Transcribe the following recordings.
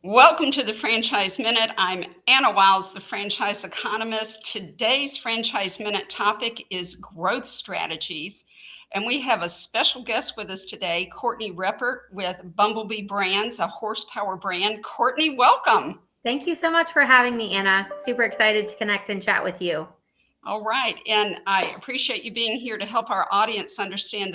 Welcome to the Franchise Minute. I'm Anna Wiles, the franchise economist. Today's Franchise Minute topic is growth strategies. And we have a special guest with us today, Courtney Reppert with Bumblebee Brands, a horsepower brand. Courtney, welcome. Thank you so much for having me, Anna. Super excited to connect and chat with you. All right. And I appreciate you being here to help our audience understand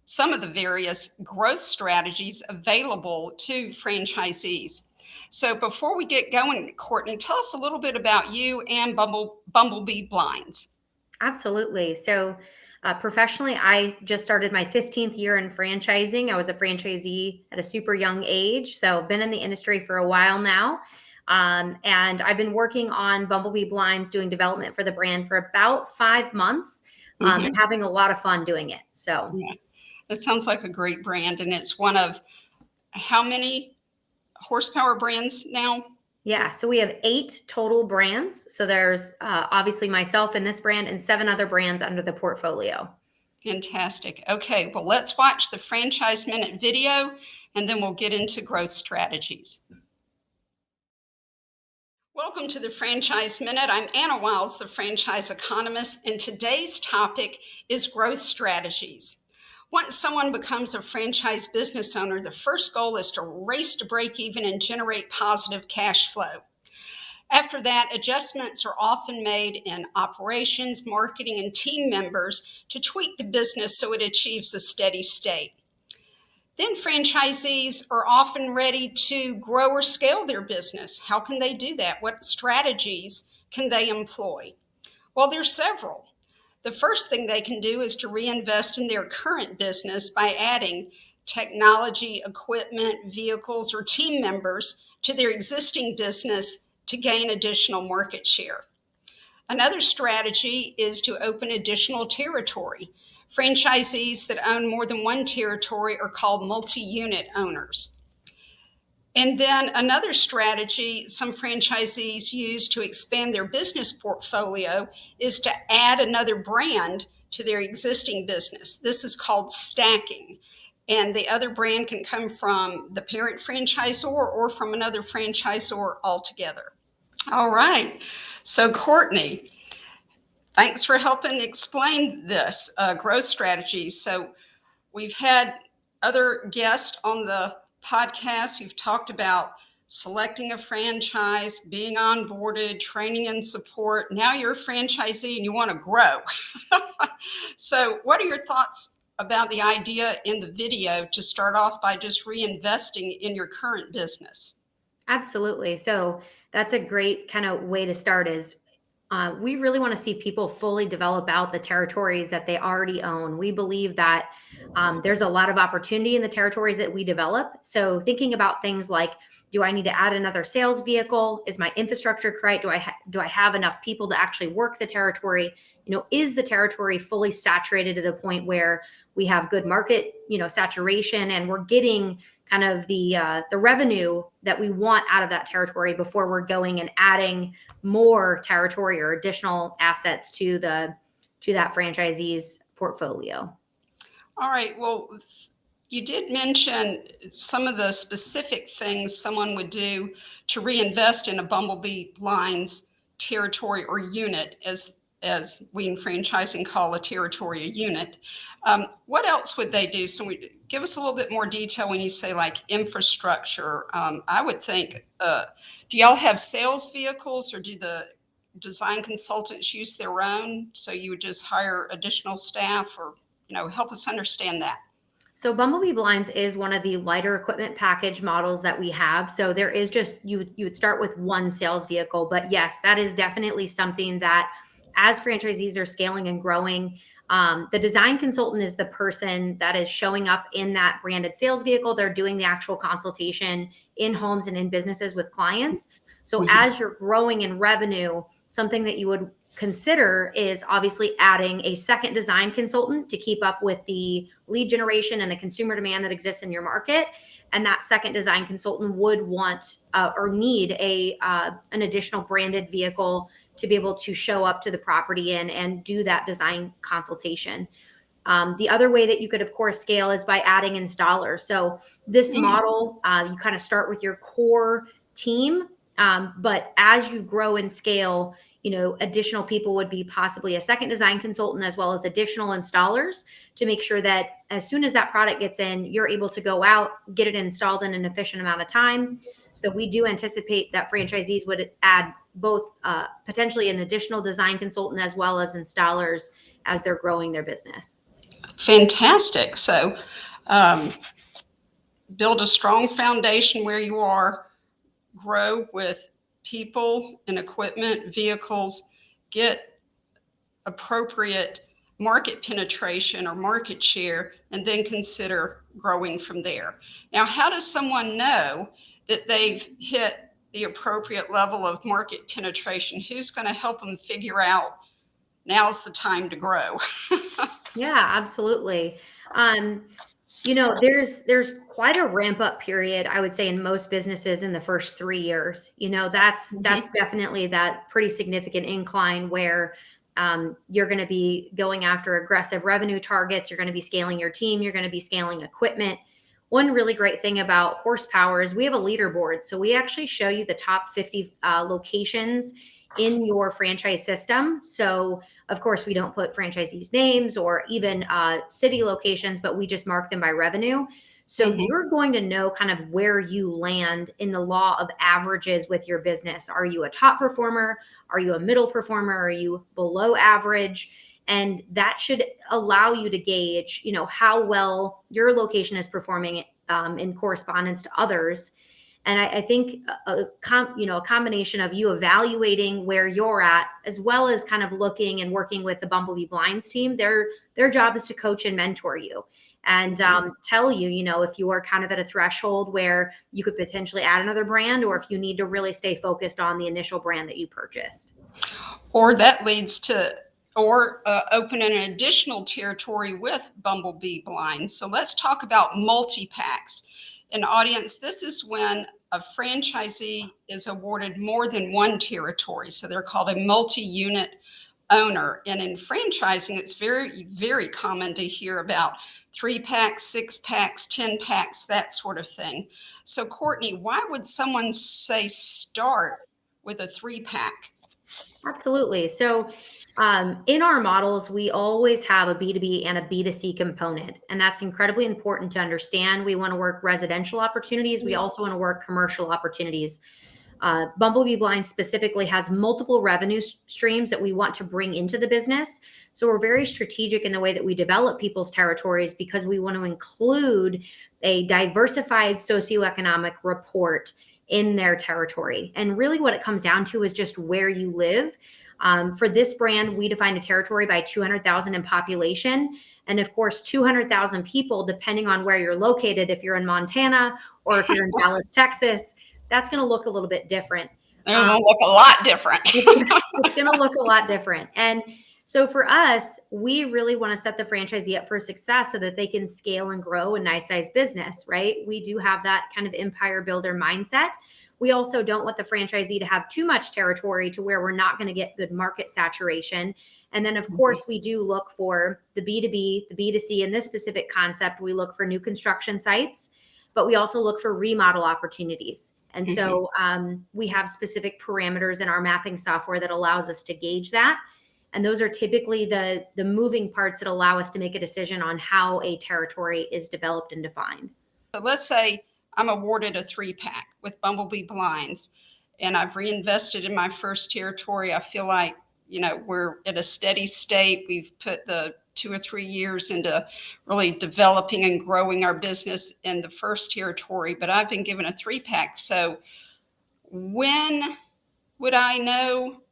some of the various growth strategies available to franchisees. So before we get going, Courtney, tell us a little bit about you and Bumblebee Blinds. Absolutely. So, professionally, I just started my 15th year in franchising. I was a franchisee at a super young age. So, been in the industry for a while now. And I've been working on Bumblebee Blinds, doing development for the brand for about 5 months, and having a lot of fun doing it. So, Yeah, it sounds like a great brand. And it's one of how many horsepower brands now? yeah, so we have 8 total brands. So there's obviously myself in this brand and 7 other brands under the portfolio. Fantastic. Okay, well, let's watch the Franchise Minute video and then we'll get into growth strategies. Welcome to the Franchise Minute. I'm Anna Wiles, the franchise economist, and today's topic is growth strategies. Once someone becomes a franchise business owner, the first goal is to race to break even and generate positive cash flow. After that, adjustments are often made in operations, marketing, and team members to tweak the business so it achieves a steady state. Then franchisees are often ready to grow or scale their business. How can they do that? What strategies can they employ? Well, there's several. The first thing they can do is to reinvest in their current business by adding technology, equipment, vehicles, or team members to their existing business to gain additional market share. Another strategy is to open additional territory. Franchisees that own more than one territory are called multi-unit owners. And then another strategy some franchisees use to expand their business portfolio is to add another brand to their existing business. This is called stacking. And the other brand can come from the parent franchisor or from another franchisor altogether. All right. So, Courtney, thanks for helping explain this growth strategy. So we've had other guests on the podcast who've talked about selecting a franchise, being onboarded, training and support. Now you're a franchisee and you want to grow. So what are your thoughts about the idea in the video to start off by just reinvesting in your current business? Absolutely. So that's a great kind of way to start is we really want to see people fully develop out the territories that they already own. We believe that there's a lot of opportunity in the territories that we develop. So thinking about things like, do I need to add another sales vehicle? Is my infrastructure correct? Do I have enough people to actually work the territory? Is the territory fully saturated to the point where we have good market, saturation, and we're getting kind of the revenue that we want out of that territory before we're going and adding more territory or additional assets to that franchisee's portfolio. All right. Well, you did mention some of the specific things someone would do to reinvest in a Bumblebee Blinds territory or unit, as we in franchising call a territory a unit. What else would they do? So give us a little bit more detail when you say like infrastructure. I would think, do y'all have sales vehicles or do the design consultants use their own? So you would just hire additional staff or, help us understand that. So Bumblebee Blinds is one of the lighter equipment package models that we have. So there is just, you would start with one sales vehicle, but yes, that is definitely something that as franchisees are scaling and growing, the design consultant is the person that is showing up in that branded sales vehicle. They're doing the actual consultation in homes and in businesses with clients. So as you're growing in revenue, something that you would consider is obviously adding a second design consultant to keep up with the lead generation and the consumer demand that exists in your market. And that second design consultant would want or need an additional branded vehicle to be able to show up to the property and do that design consultation. The other way that you could, of course, scale is by adding installers. So this model, you kind of start with your core team, but as you grow and scale, additional people would be possibly a second design consultant as well as additional installers to make sure that as soon as that product gets in, you're able to go out, get it installed in an efficient amount of time. So we do anticipate that franchisees would add both potentially an additional design consultant as well as installers as they're growing their business. Fantastic. So build a strong foundation where you are, grow with people and equipment, vehicles, get appropriate market penetration or market share, and then consider growing from there. Now, how does someone know that they've hit the appropriate level of market penetration? Who's going to help them figure out now's the time to grow? Yeah, absolutely. There's quite a ramp up period, I would say, in most businesses in the first 3 years. That's definitely that pretty significant incline where you're going to be going after aggressive revenue targets. You're going to be scaling your team. You're going to be scaling equipment. One really great thing about horsepower is we have a leaderboard. So we actually show you the top 50 locations in your franchise system. So of course, we don't put franchisees' names or even city locations, but we just mark them by revenue. So you're going to know kind of where you land in the law of averages with your business. Are you a top performer? Are you a middle performer? Are you below average? And that should allow you to gauge, how well your location is performing in correspondence to others. And I think a combination of you evaluating where you're at, as well as kind of looking and working with the Bumblebee Blinds team, their job is to coach and mentor you and tell you, if you are kind of at a threshold where you could potentially add another brand, or if you need to really stay focused on the initial brand that you purchased. Or that leads to open an additional territory with Bumblebee Blinds. So let's talk about multi-packs. And audience, this is when a franchisee is awarded more than one territory. So they're called a multi-unit owner. And in franchising, it's very, very common to hear about 3-packs, 6-packs, 10-packs, that sort of thing. So Courtney, why would someone say start with a 3-pack? Absolutely. So in our models, we always have a B2B and a B2C component, and that's incredibly important to understand. We want to work residential opportunities. We also want to work commercial opportunities. Bumblebee Blinds specifically has multiple revenue streams that we want to bring into the business. So we're very strategic in the way that we develop people's territories because we want to include a diversified socioeconomic report in their territory. And really what it comes down to is just where you live. For this brand, we defined a territory by 200,000 in population. And of course, 200,000 people, depending on where you're located, if you're in Montana or if you're in Dallas, Texas, that's going to look a little bit different. It's going to look a lot different. It's going to look a lot different. And so for us, we really want to set the franchisee up for success so that they can scale and grow a nice sized business, right? We do have that kind of empire builder mindset. We also don't want the franchisee to have too much territory to where we're not going to get good market saturation. And then, of course, we do look for the B2B, the B2C. In this specific concept, we look for new construction sites, but we also look for remodel opportunities. And so we have specific parameters in our mapping software that allows us to gauge that. And those are typically the moving parts that allow us to make a decision on how a territory is developed and defined. So let's say I'm awarded a 3-pack with Bumblebee Blinds, and I've reinvested in my first territory. I feel like, we're at a steady state. We've put the 2 or 3 years into really developing and growing our business in the first territory, but I've been given a 3-pack. So when would I know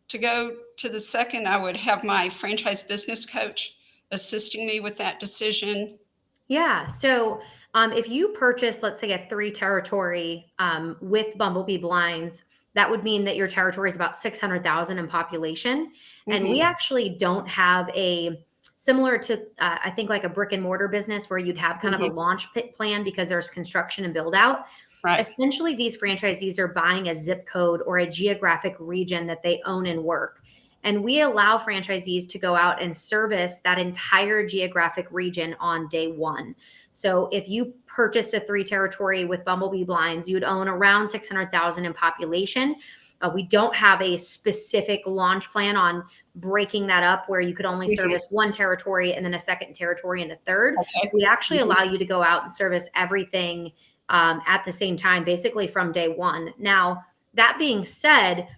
to go to the second? I would have my franchise business coach assisting me with that decision. Yeah. So if you purchase, let's say, a 3 territory with Bumblebee Blinds, that would mean that your territory is about 600,000 in population. And we actually don't have a similar to, I think, like a brick and mortar business where you'd have kind of a launch plan because there's construction and build out. Right. Essentially, these franchisees are buying a zip code or a geographic region that they own and work. And we allow franchisees to go out and service that entire geographic region on day one. So if you purchased a 3 territory with Bumblebee Blinds, you would own around 600,000 in population. We don't have a specific launch plan on breaking that up where you could only service 1 territory and then a second territory and a third. Okay. We actually allow you to go out and service everything at the same time, basically from day one. Now, that being said,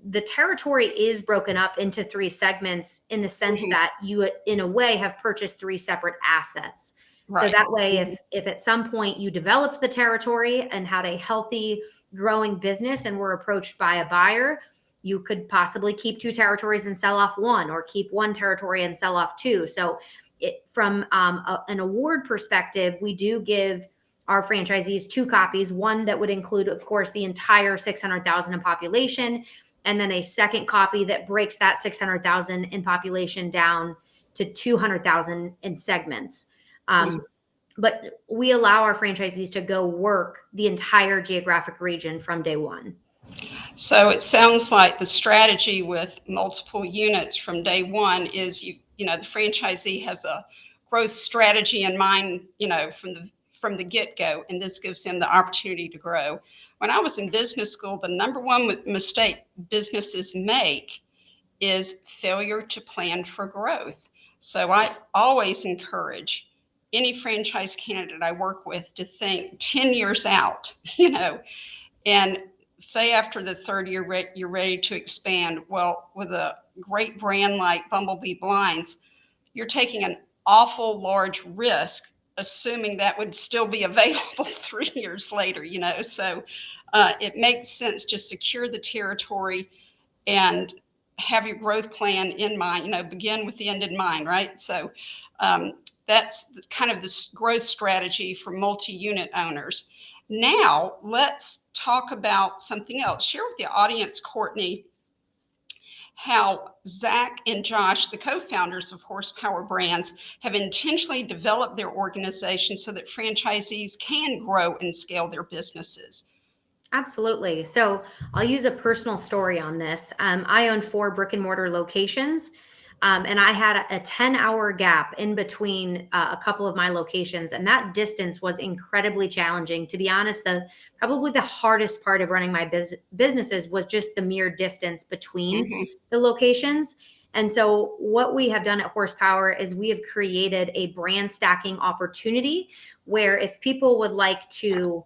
the territory is broken up into 3 segments in the sense that you, in a way, have purchased 3 separate assets. Right. So that way, if at some point you developed the territory and had a healthy, growing business and were approached by a buyer, you could possibly keep 2 territories and sell off 1, or keep 1 territory and sell off 2. So from an award perspective, we do give our franchisees 2 copies, one that would include, of course, the entire 600,000 in population, and then a second copy that breaks that 600,000 in population down to 200,000 in segments. But we allow our franchisees to go work the entire geographic region from day one. So it sounds like the strategy with multiple units from day one is the franchisee has a growth strategy in mind, from the get-go, and this gives them the opportunity to grow. When I was in business school, the number one mistake businesses make is failure to plan for growth. So I always encourage any franchise candidate I work with to think 10 years out, and say after the third year you're ready to expand. Well, with a great brand like Bumblebee Blinds, you're taking an awful large risk, assuming that would still be available 3 years later, So it makes sense to secure the territory and have your growth plan in mind, begin with the end in mind, right? So that's kind of this growth strategy for multi-unit owners. Now, let's talk about something else. Share with the audience, Courtney, how Zach and Josh, the co-founders of Horsepower Brands, have intentionally developed their organization so that franchisees can grow and scale their businesses. Absolutely. So I'll use a personal story on this. I own 4 brick and mortar locations. And I had a 10-hour gap in between a couple of my locations. And that distance was incredibly challenging. To be honest, probably the hardest part of running my businesses was just the mere distance between the locations. And so what we have done at Horsepower is we have created a brand stacking opportunity where if people would like to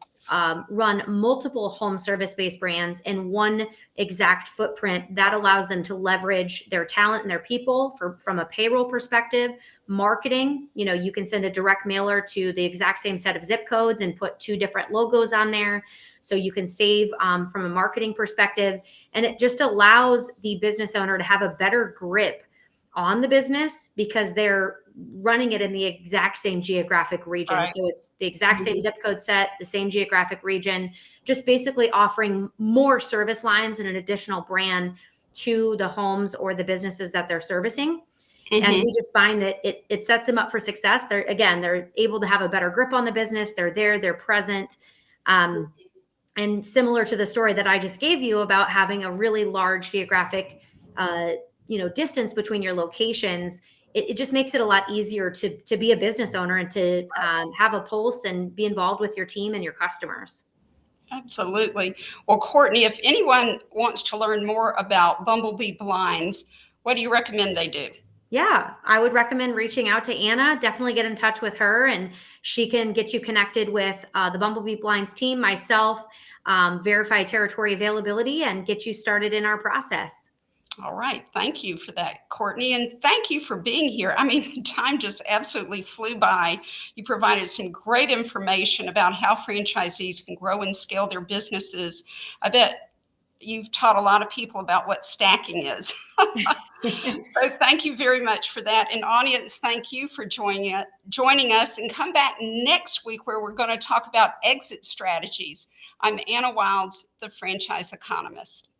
run multiple home service-based brands in one exact footprint, that allows them to leverage their talent and their people from a payroll perspective, marketing. You can send a direct mailer to the exact same set of zip codes and put 2 different logos on there. So you can save from a marketing perspective. And it just allows the business owner to have a better grip on the business because they're running it in the exact same geographic region. Right. So it's the exact same zip code set, the same geographic region, just basically offering more service lines and an additional brand to the homes or the businesses that they're servicing. And we just find that it sets them up for success. They're able to have a better grip on the business. They're present. And similar to the story that I just gave you about having a really large geographic distance between your locations, it just makes it a lot easier to be a business owner and to have a pulse and be involved with your team and your customers. Absolutely. Well, Courtney, if anyone wants to learn more about Bumblebee Blinds, what do you recommend they do? Yeah, I would recommend reaching out to Anna. Definitely get in touch with her, and she can get you connected with the Bumblebee Blinds team, myself, verify territory availability, and get you started in our process. All right. Thank you for that, Courtney. And thank you for being here. I mean, the time just absolutely flew by. You provided some great information about how franchisees can grow and scale their businesses. I bet you've taught a lot of people about what stacking is. So thank you very much for that. And audience, thank you for joining us, and come back next week where we're going to talk about exit strategies. I'm Anna Wilds, the franchise economist.